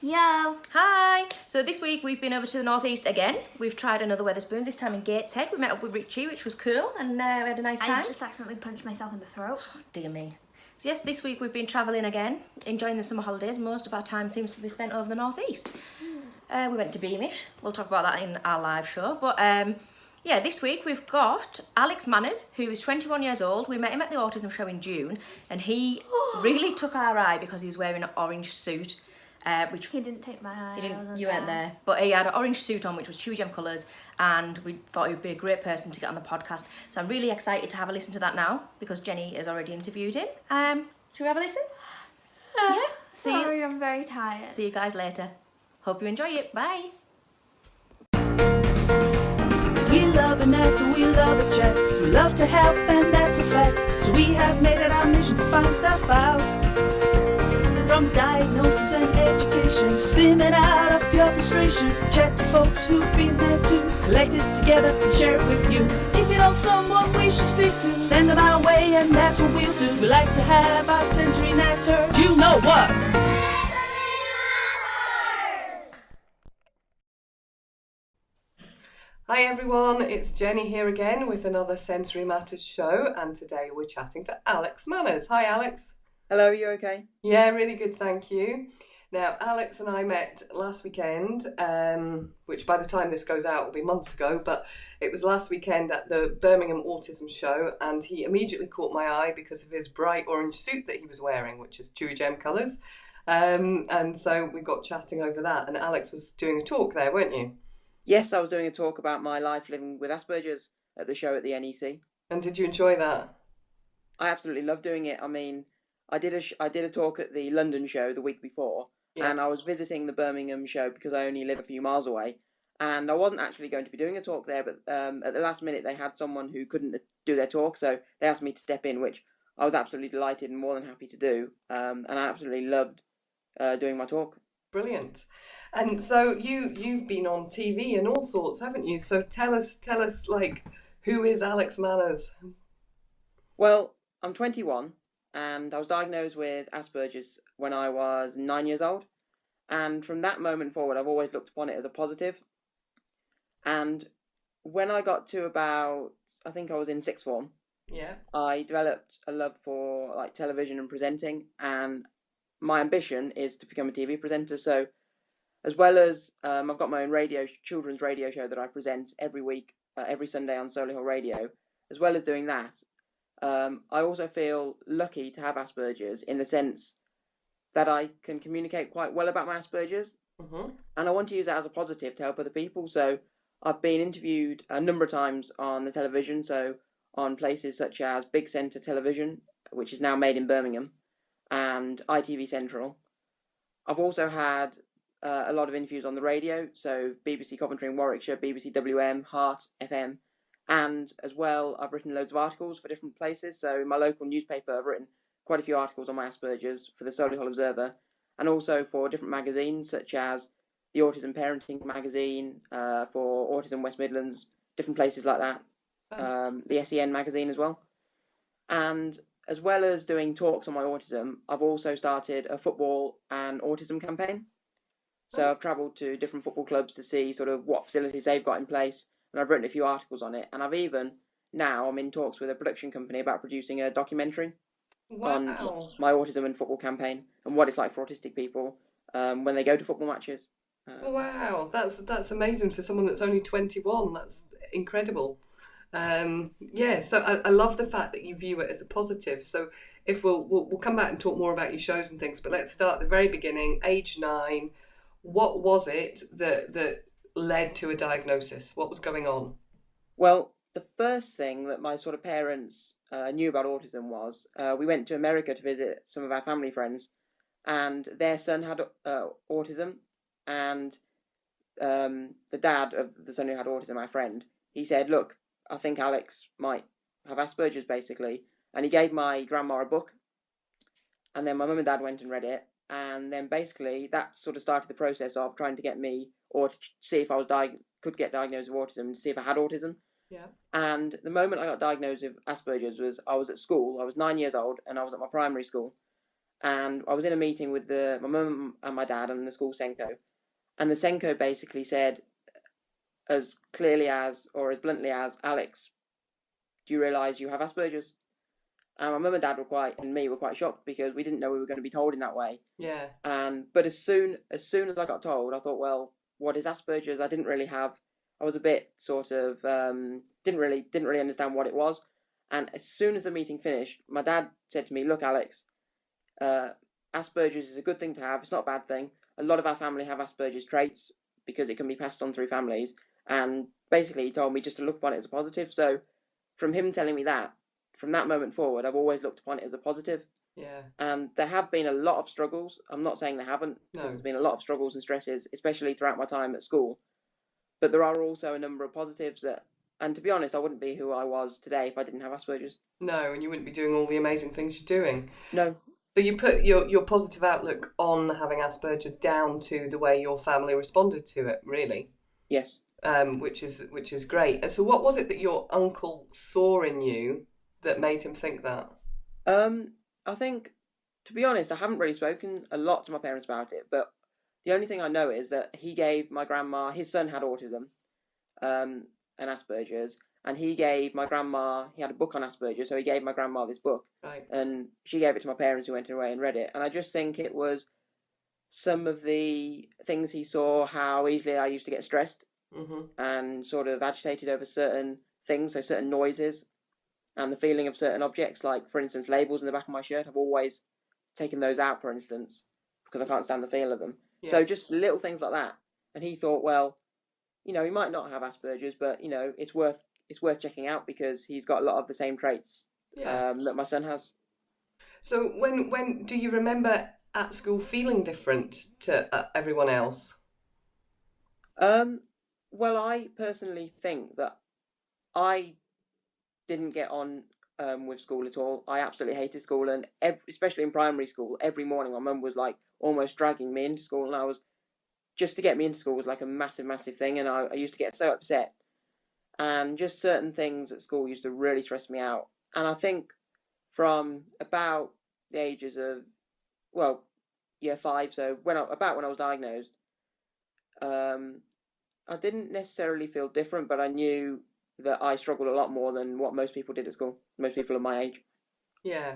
Yo! Hi! So this week we've been over to the northeast again. We've tried another Wetherspoons, this time in Gateshead. We met up with Richie, which was cool, and we had a nice time. I just accidentally punched myself in the throat. Dear me. So yes, this week we've been travelling again, enjoying the summer holidays. Most of our time seems to be spent over the northeast. We went to Beamish. We'll talk about that in our live show. But yeah, this week we've got thealexmanners, who is 21 years old. We met him at the Autism Show in June, and he really took our eye because he was wearing an orange suit. Which He didn't take my eye. you weren't there, but he had an orange suit on, which was Chewigem colours, and we thought he would be a great person to get on the podcast. So I'm really excited to have a listen to that now because Jenny has already interviewed him. Should we have a listen? Yeah. Sorry, I'm very tired. See you guys later. Hope you enjoy it. Bye. We love a net and we love a chat. We love to help and that's a fact. So we have made it our mission to find stuff out. From diagnosis and education, steaming out of pure frustration. Chat to folks who've been there too. Collect it together and share it with you. If you know someone we should speak to, send them our way and that's what we'll do. We like to have our sensory natters. You know what? Hi everyone, it's Jenny here again with another Sensory Matters show, and today we're chatting to Alex Manners. Hi Alex. Hello, are you okay? Yeah, really good, thank you. Now, Alex and I met last weekend, which by the time this goes out will be months ago, but it was last weekend at the Birmingham Autism Show, and he immediately caught my eye because of his bright orange suit that he was wearing, which is Chewigem colours. And so we got chatting over that, and Alex was doing a talk there, weren't you? Yes, I was doing a talk about my life living with Asperger's at the show at the NEC. And did you enjoy that? I absolutely love doing it. I mean, I did a talk at the London show the week before, and I was visiting the Birmingham show because I only live a few miles away, and I wasn't actually going to be doing a talk there, but at the last minute they had someone who couldn't do their talk, so they asked me to step in, which I was absolutely delighted and more than happy to do, and I absolutely loved doing my talk. Brilliant. And so you've been on TV and all sorts, haven't you? So tell us, like, who is Alex Manners? Well, I'm 21, and I was diagnosed with Asperger's when I was 9 years old. And from that moment forward, I've always looked upon it as a positive. And when I got to about, I think I was in sixth form, I developed a love for like television and presenting. And my ambition is to become a TV presenter. So as well as I've got my own children's radio show that I present every week, every Sunday on Solihull Radio. As well as doing that, I also feel lucky to have Asperger's in the sense that I can communicate quite well about my Asperger's, and I want to use that as a positive to help other people. So I've been interviewed a number of times on the television, so on places such as Big Centre Television, which is now made in Birmingham, and ITV Central. I've also had a lot of interviews on the radio, so BBC Coventry and Warwickshire, BBC WM, Heart FM, and as well I've written loads of articles for different places. So in my local newspaper I've written quite a few articles on my Asperger's for the Solihull Observer, and also for different magazines such as the Autism Parenting magazine, for Autism West Midlands, different places like that, the SEN magazine as well. And as well as doing talks on my autism, I've also started a football and autism campaign. So I've travelled to different football clubs to see sort of what facilities they've got in place, and I've written a few articles on it. And I'm in talks with a production company about producing a documentary on my autism and football campaign and what it's like for autistic people when they go to football matches. Wow, that's amazing for someone that's only 21. That's incredible. So I love the fact that you view it as a positive. So if we'll come back and talk more about your shows and things, but let's start at the very beginning, age 9. What was it that led to a diagnosis? What was going on? Well, the first thing that my sort of parents knew about autism was we went to America to visit some of our family friends, and their son had autism, and the dad of the son who had autism, my friend, he said, look, I think Alex might have Asperger's, basically, and he gave my grandma a book, and then my mum and dad went and read it. And then basically that sort of started the process of trying to get me, or to see if I was could get diagnosed with autism, to see if I had autism. Yeah. And the moment I got diagnosed with Asperger's was I was at school. I was 9 years old and I was at my primary school. and I was in a meeting with my mum and my dad and the school Senko, and the Senko basically said, as clearly as, or as bluntly as, Alex, do you realise you have Asperger's? And my mum and dad were quite shocked because we didn't know we were going to be told in that way. Yeah. But as soon as I got told, I thought, well, what is Asperger's? I didn't really have. I was a bit sort of didn't really understand what it was. And as soon as the meeting finished, my dad said to me, "Look, Alex, Asperger's is a good thing to have. It's not a bad thing. A lot of our family have Asperger's traits because it can be passed on through families." And basically, he told me just to look upon it as a positive. So, from him telling me that, from that moment forward, I've always looked upon it as a positive. Yeah. And there have been a lot of struggles. I'm not saying there haven't, because there's been a lot of struggles and stresses, especially throughout my time at school. But there are also a number of positives that, and to be honest, I wouldn't be who I was today if I didn't have Asperger's. No, and you wouldn't be doing all the amazing things you're doing. No. So you put your positive outlook on having Asperger's down to the way your family responded to it, really. Yes. Which is great. And so what was it that your uncle saw in you that made him think that? I think, to be honest, I haven't really spoken a lot to my parents about it, but the only thing I know is that he gave my grandma, his son had autism, and Asperger's, and he gave my grandma, he had a book on Asperger's, so he gave my grandma this book. Right. And she gave it to my parents who went away and read it. And I just think it was some of the things he saw, how easily I used to get stressed and sort of agitated over certain things, so certain noises, and the feeling of certain objects, like, for instance, labels in the back of my shirt. I've always taken those out, for instance, because I can't stand the feel of them. Yeah. So just little things like that. And he thought, well, he might not have Asperger's, but, it's worth checking out because he's got a lot of the same traits that my son has. So when do you remember at school feeling different to everyone else? Well, I personally think that I didn't get on with school at all. I absolutely hated school, and especially in primary school, every morning my mum was like almost dragging me into school, and just to get me into school was like a massive, massive thing, and I used to get so upset. And just certain things at school used to really stress me out. And I think from about the ages of, well, year 5, so when I was diagnosed, I didn't necessarily feel different, but I knew that I struggled a lot more than what most people did at school, most people of my age. Yeah.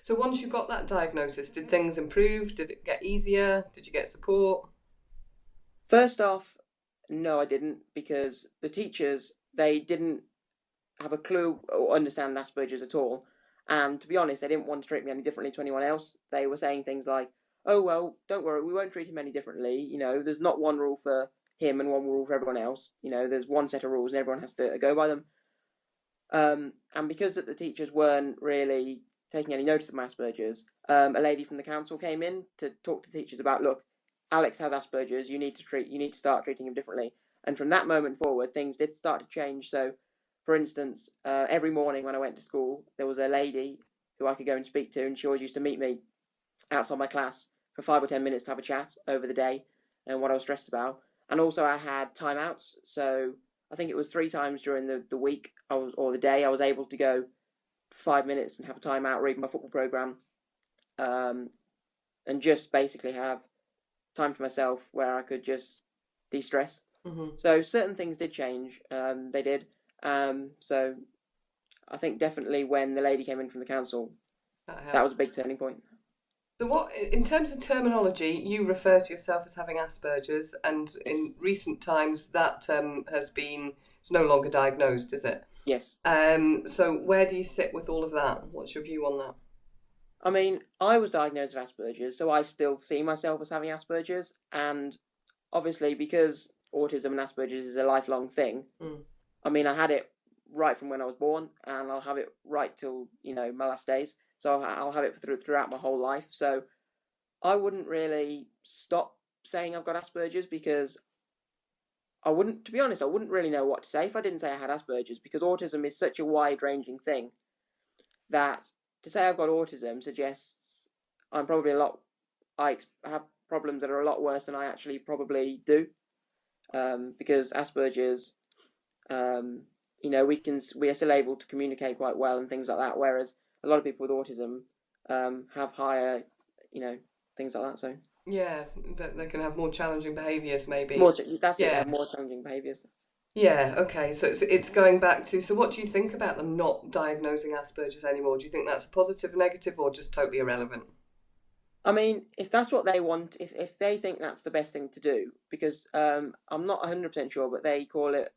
So once you got that diagnosis, did things improve? Did it get easier? Did you get support? First off, no, I didn't, because the teachers, they didn't have a clue or understand Asperger's at all. And to be honest, they didn't want to treat me any differently to anyone else. They were saying things like, "Oh, well, don't worry, we won't treat him any differently. There's not one rule for him and one rule for everyone else. There's one set of rules and everyone has to go by them." And because the teachers weren't really taking any notice of my Asperger's, a lady from the council came in to talk to the teachers about, look, Alex has Asperger's, you need to start treating him differently. And from that moment forward, things did start to change. So, for instance, every morning when I went to school, there was a lady who I could go and speak to, and she always used to meet me outside my class for 5 or 10 minutes to have a chat over the day and what I was stressed about. And also I had timeouts, so I think it was 3 times during the week or the day I was able to go for 5 minutes and have a timeout, read my football programme, and just basically have time for myself where I could just de-stress. So certain things did change, they did. So I think definitely when the lady came in from the council, that was a big turning point. So what, in terms of terminology, you refer to yourself as having Asperger's, and in recent times that it's no longer diagnosed, is it? Yes. So where do you sit with all of that? What's your view on that? I mean, I was diagnosed with Asperger's, so I still see myself as having Asperger's, and obviously because autism and Asperger's is a lifelong thing, I mean, I had it right from when I was born, and I'll have it right till, my last days. So I'll have it throughout my whole life. So I wouldn't really stop saying I've got Asperger's, because to be honest, I wouldn't really know what to say if I didn't say I had Asperger's, because autism is such a wide-ranging thing that to say I've got autism suggests I'm probably I have problems that are a lot worse than I actually probably do, because Asperger's, we are still able to communicate quite well and things like that, whereas a lot of people with autism have higher things like that. So Yeah, that they can have more challenging behaviours, maybe. that's it. They Yeah. have more challenging behaviours. Yeah, okay. So it's going back to, so what do you think about them not diagnosing Asperger's anymore? Do you think that's a positive, negative, or just totally irrelevant? I mean, if that's what they want, if they think that's the best thing to do, because I'm not 100% sure, but they call it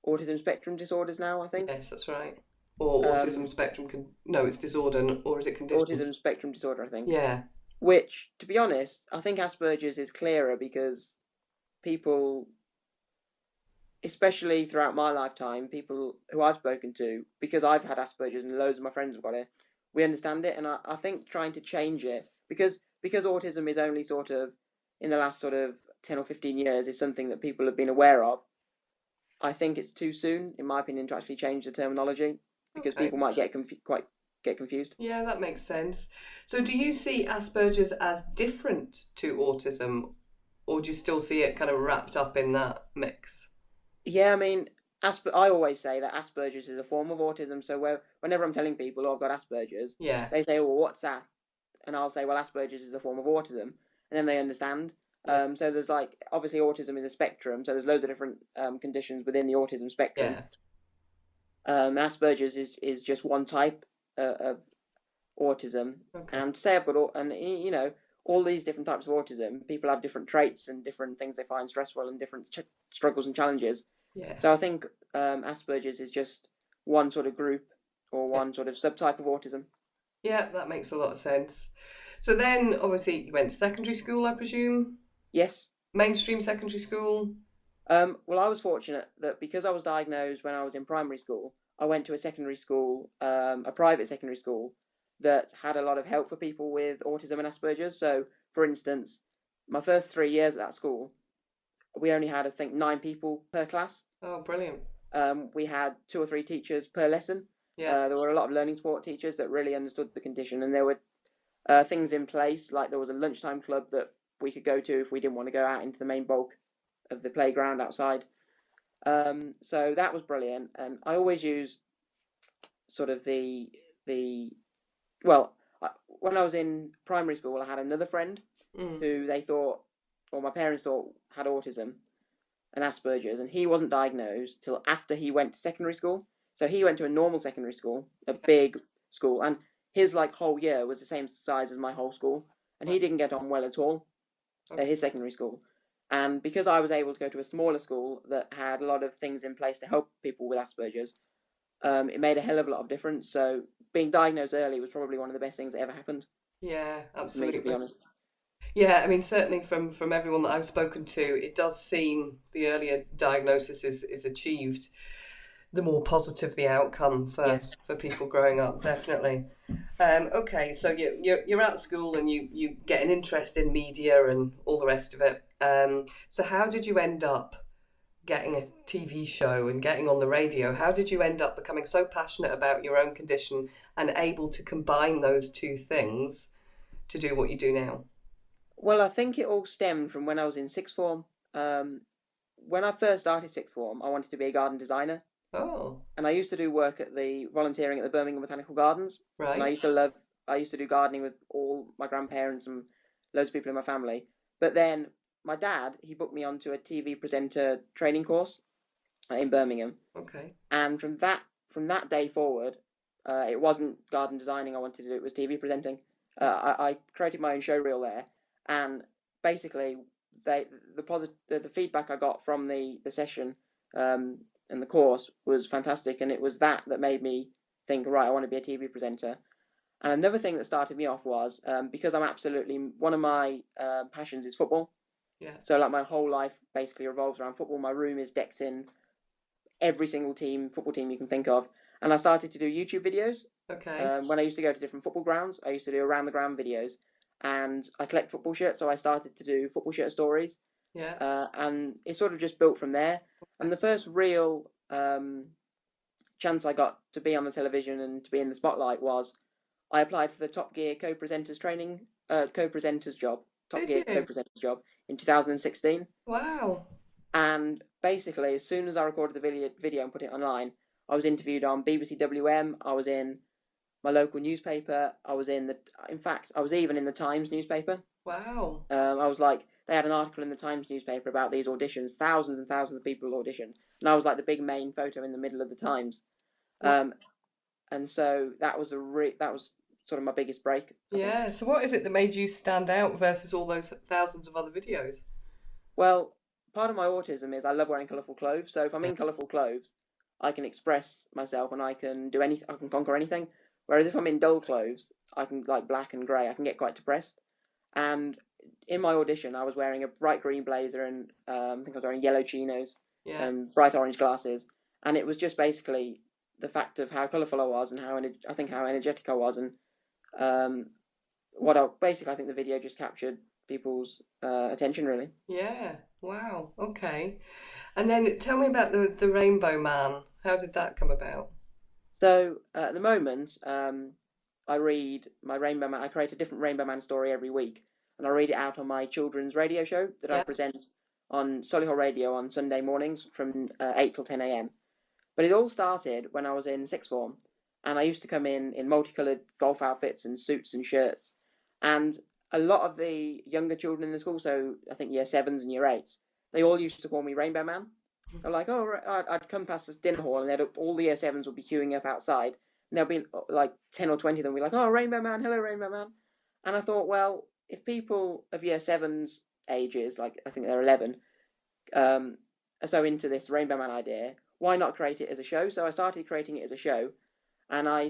autism spectrum disorders now, I think. Yes, that's right. Or autism spectrum no, it's disorder, or is it condition? Autism spectrum disorder, I think. Yeah. Which, to be honest, I think Asperger's is clearer because people, especially throughout my lifetime, people who I've spoken to, because I've had Asperger's and loads of my friends have got it, we understand it. And I think trying to change it, because autism is only sort of in the last sort of 10 or 15 years is something that people have been aware of. I think it's too soon, in my opinion, to actually change the terminology, because people might get confused. Yeah, that makes sense. So do you see Asperger's as different to autism, or do you still see it kind of wrapped up in that mix? Yeah, I mean, I always say that Asperger's is a form of autism. So whenever I'm telling people, "Oh, I've got Asperger's," they say, "Well, what's that?" And I'll say, "Well, Asperger's is a form of autism," and then they understand. So there's obviously autism is a spectrum, so there's loads of different conditions within the autism spectrum. Asperger's is just one type of autism. Okay. And say I've got all these different types of autism. People have different traits and different things they find stressful and different struggles and challenges. Yeah. So I think Asperger's is just one sort of group or one sort of subtype of autism. Yeah, that makes a lot of sense. So then, obviously, you went to secondary school, I presume? Yes. Mainstream secondary school? Well, I was fortunate that because I was diagnosed when I was in primary school, I went to a secondary school, a private secondary school, that had a lot of help for people with autism and Asperger's. So, for instance, my first 3 years at that school, we only had, I think, 9 people per class. Oh, brilliant. We had 2 or 3 teachers per lesson. Yeah. There were a lot of learning support teachers that really understood the condition, and there were things in place, like there was a lunchtime club that we could go to if we didn't want to go out into the main bulk of the playground outside. So that was brilliant, and I always use sort of when I was in primary school, I had another friend who they thought, or my parents thought, had autism and Asperger's, and he wasn't diagnosed till after he went to secondary school. So he went to a normal secondary school, a big school, and his whole year was the same size as my whole school, and he didn't get on well at all at his secondary school. And because I was able to go to a smaller school that had a lot of things in place to help people with Asperger's, it made a hell of a lot of difference. So being diagnosed early was probably one of the best things that ever happened. Yeah, absolutely. To me, to be honest. Yeah, I mean, certainly from everyone that I've spoken to, it does seem the earlier diagnosis is achieved, the more positive the outcome for people growing up, definitely. Okay, so you're at school and you get an interest in media and all the rest of it. So how did you end up getting a TV show and getting on the radio? How did you end up becoming so passionate about your own condition and able to combine those two things to do what you do now? Well, I think it all stemmed from when I was in sixth form. When I first started sixth form, I wanted to be a garden designer. Oh. And I used to do volunteering at the Birmingham Botanical Gardens. Right. And I used to do gardening with all my grandparents and loads of people in my family. But then my dad, he booked me onto a TV presenter training course in Birmingham. Okay. And from that day forward, it wasn't garden designing I wanted to do, it was TV presenting. I created my own show reel there, and basically the feedback I got from the session and the course was fantastic, and it was that made me think, right, I want to be a TV presenter. And another thing that started me off was because one of my passions is football. Yeah. So my whole life basically revolves around football. My room is decked in every single football team you can think of. And I started to do YouTube videos. Okay. When I used to go to different football grounds, I used to do around the ground videos. And I collect football shirts, so I started to do football shirt stories. Yeah. And it sort of just built from there. And the first real chance I got to be on the television and to be in the spotlight was I applied for the Top Gear co-presenters job in 2016. Wow. And basically, as soon as I recorded the video and put it online, I was interviewed on BBC WM. I was in my local newspaper. I was in fact, I was even in the Times newspaper. Wow. I was like, they had an article in the Times newspaper about these auditions. Thousands and thousands of people auditioned, and I was like the big main photo in the middle of the Times. And so that was that was sort of my biggest break. I think. So what is it that made you stand out versus all those thousands of other videos? Well, part of my autism is I love wearing colourful clothes. So if I'm in colourful clothes, I can express myself and I can do anything. I can conquer anything. Whereas if I'm in dull clothes, I can like black and grey. I can get quite depressed. And in my audition, I was wearing a bright green blazer and I think I was wearing yellow chinos and bright orange glasses. And it was just basically the fact of how colourful I was and how energetic I was, and I think the video just captured people's attention really. Yeah. Wow. Okay. And then tell me about the Rainbow Man. How did that come about? So at the moment, I read my Rainbow Man. I create a different Rainbow Man story every week, and I read it out on my children's radio show that I present on Solihull Radio on Sunday mornings from 8 till 10 a.m. But it all started when I was in sixth form, and I used to come in multicoloured golf outfits and suits and shirts, and a lot of the younger children in the school, so I think year 7s and year 8s, they all used to call me Rainbow Man. They're like, oh, I'd come past this dinner hall, and all the year 7s would be queuing up outside, and there'll be like 10 or 20 of them be like, oh, Rainbow Man, hello, Rainbow Man. And I thought, well, if people of year 7's ages, like I think they're 11, are so into this Rainbow Man idea, why not create it as a show? So I started creating it as a show, and I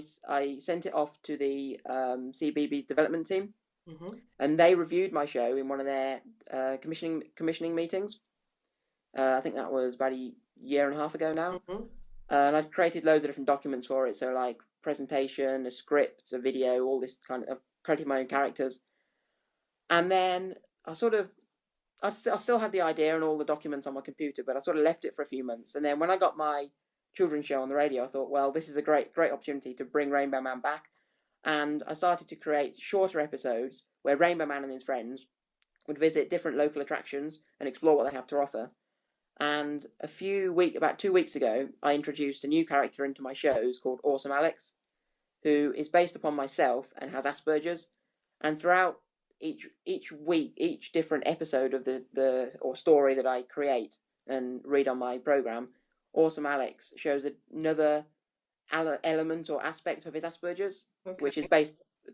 sent it off to the CBeebies development team, and they reviewed my show in one of their commissioning meetings. I think that was about a year and a half ago now. And I'd created loads of different documents for it, so like presentation, a script, a video, all this kind of. I've created my own characters, and then I still had the idea and all the documents on my computer, but I sort of left it for a few months. And then when I got my children's show on the radio, I thought, well, this is a great opportunity to bring Rainbow Man back. And I started to create shorter episodes where Rainbow Man and his friends would visit different local attractions and explore what they have to offer. And about 2 weeks ago, I introduced a new character into my shows called Awesome Alex, who is based upon myself and has Asperger's. And throughout each week, each different episode of the story that I create and read on my program, Awesome Alex shows another element or aspect of his Asperger's, which is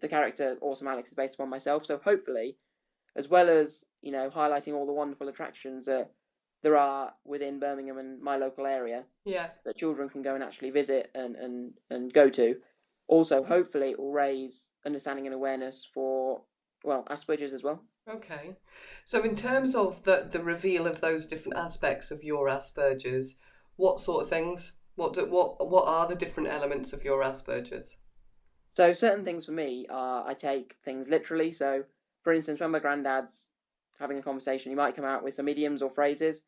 the character Awesome Alex is based upon myself. So hopefully, as well as highlighting all the wonderful attractions that there are within Birmingham and my local area, that children can go and actually visit and go to. Also, hopefully, it will raise understanding and awareness for Asperger's as well. Okay. So in terms of the reveal of those different aspects of your Asperger's, what sort of things? What are the different elements of your Asperger's? So certain things for me are I take things literally. So, for instance, when my granddad's having a conversation, he might come out with some idioms or phrases,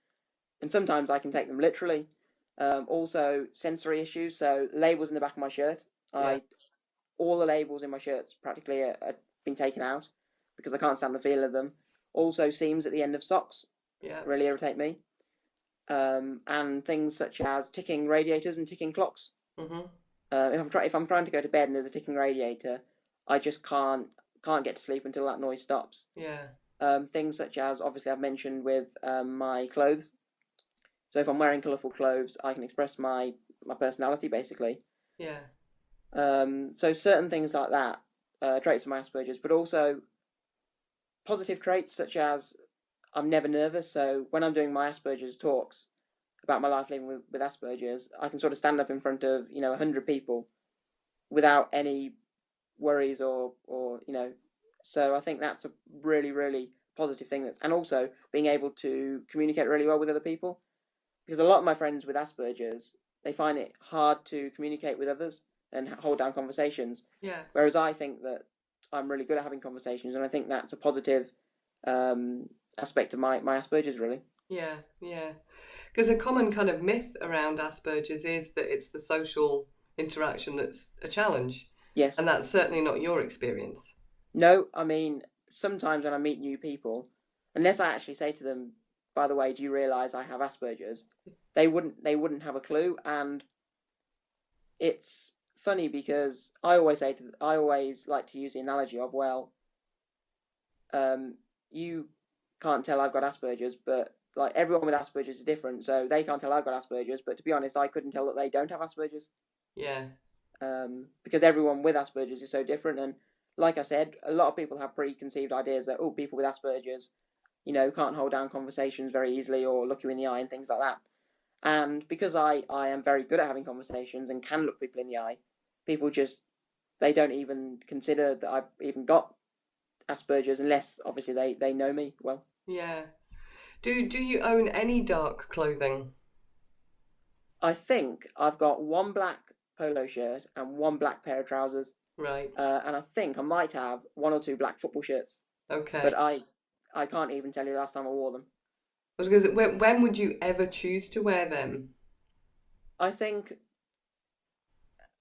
and sometimes I can take them literally. Also, sensory issues. So labels in the back of my shirt. All the labels in my shirts practically are been taken out because I can't stand the feel of them. Also, seams at the end of socks really irritate me. And things such as ticking radiators and ticking clocks. If I'm trying to go to bed and there's a ticking radiator, I just can't get to sleep until that noise stops. Things such as, obviously I've mentioned with my clothes. So if I'm wearing colourful clothes, I can express my personality basically. So certain things like that, traits of my Asperger's, but also positive traits such as I'm never nervous. So when I'm doing my Asperger's talks about my life living with Asperger's, I can sort of stand up in front of 100 people without any worries or. So I think that's a really, really positive thing. And also being able to communicate really well with other people, because a lot of my friends with Asperger's, they find it hard to communicate with others and hold down conversations. Whereas I think that I'm really good at having conversations, and I think that's a positive aspect of my Asperger's, really. Because a common kind of myth around Asperger's is that it's the social interaction that's a challenge. Yes. And that's certainly not your experience. No, I mean, sometimes when I meet new people, unless I actually say to them, by the way, do you realise I have Asperger's? They wouldn't have a clue, and it's funny because I always like to use the analogy of, well, you can't tell I've got Asperger's, but like everyone with Asperger's is different, so they can't tell I've got Asperger's, but to be honest, I couldn't tell that they don't have Asperger's. Yeah. Because everyone with Asperger's is so different, and like I said, a lot of people have preconceived ideas that, oh, people with Asperger's, can't hold down conversations very easily or look you in the eye and things like that. And because I am very good at having conversations and can look people in the eye, people they don't even consider that I've even got Asperger's unless obviously they know me well. Yeah. Do you own any dark clothing? I think I've got one black polo shirt and one black pair of trousers. Right. And I think I might have one or two black football shirts. Okay. But I can't even tell you the last time I wore them. I was going to say, when would you ever choose to wear them? I think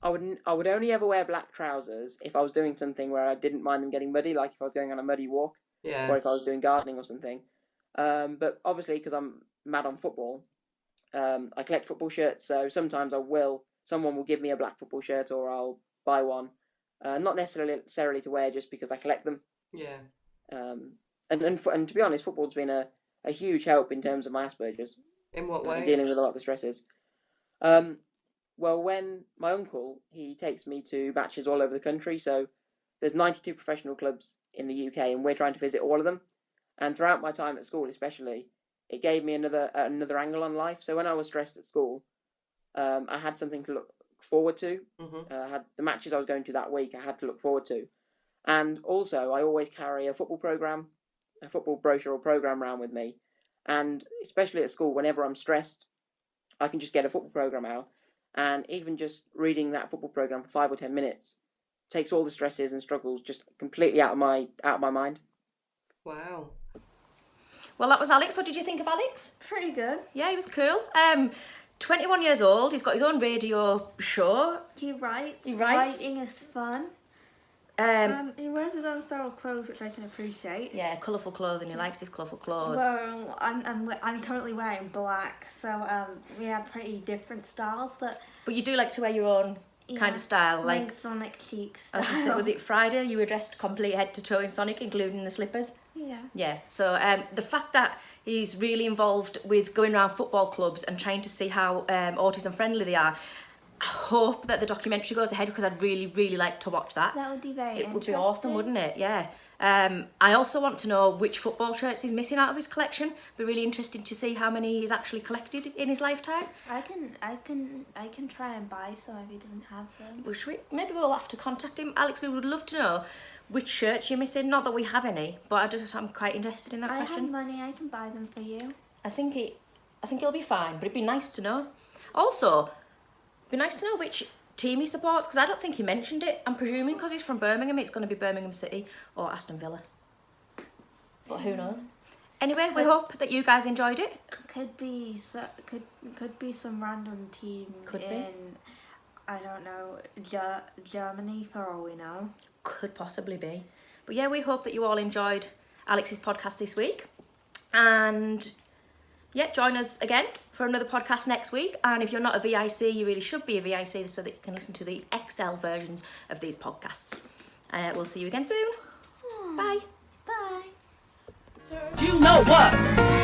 I would only ever wear black trousers if I was doing something where I didn't mind them getting muddy, like if I was going on a muddy walk, Yeah. or if I was doing gardening or something. But obviously, because I'm mad on football, I collect football shirts. So sometimes someone will give me a black football shirt, or I'll buy one. Not necessarily to wear just because I collect them. Yeah. And to be honest, football's been a huge help in terms of my Asperger's. In what way? Dealing with a lot of the stresses. Well, when my uncle, he takes me to matches all over the country, so there's 92 professional clubs in the UK, and we're trying to visit all of them. And throughout my time at school, especially, it gave me another angle on life. So when I was stressed at school, I had something to look forward to. Mm-hmm. I had the matches I was going to that week. I had to look forward to, and also I always carry a football brochure or program around with me. And especially at school, whenever I'm stressed, I can just get a football program out, and even just reading that football program for 5 or 10 minutes takes all the stresses and struggles just completely out of my mind. Wow. Well, that was Alex. What did you think of Alex? Pretty good. Yeah, he was cool. 21 years old. He's got his own radio show. He writes. He writes. Writing is fun. He wears his own style of clothes, which I can appreciate. Yeah, colourful clothing. He likes his colourful clothes. Well, I'm currently wearing black, so we have pretty different styles. But you do like to wear your own kind of style, like Sonic cheeks. I was gonna say, was it Friday? You were dressed complete head to toe in Sonic, including the slippers. Yeah. Yeah. So the fact that he's really involved with going around football clubs and trying to see how autism friendly they are. I hope that the documentary goes ahead because I'd really, really like to watch that. That would be very interesting. It would be awesome, wouldn't it? Yeah. I also want to know which football shirts he's missing out of his collection. Be really interesting to see how many he's actually collected in his lifetime. I can try and buy some if he doesn't have them. Well, maybe we'll have to contact him. Alex, we would love to know which shirts you're missing. Not that we have any, but I'm quite interested in that question. I have money. I can buy them for you. I think he'll be fine, but it'd be nice to know. Also, it'd be nice to know which team he supports, because I don't think he mentioned it. I'm presuming because he's from Birmingham, it's going to be Birmingham City or Aston Villa. But who knows? Anyway, we hope that you guys enjoyed it. Could be some random team I don't know, Germany for all we know. Could possibly be. But yeah, we hope that you all enjoyed Alex's podcast this week. And yeah, join us again for another podcast next week. And if you're not a VIC, you really should be a VIC so that you can listen to the XL versions of these podcasts. We'll see you again soon. Bye. Bye. You know what?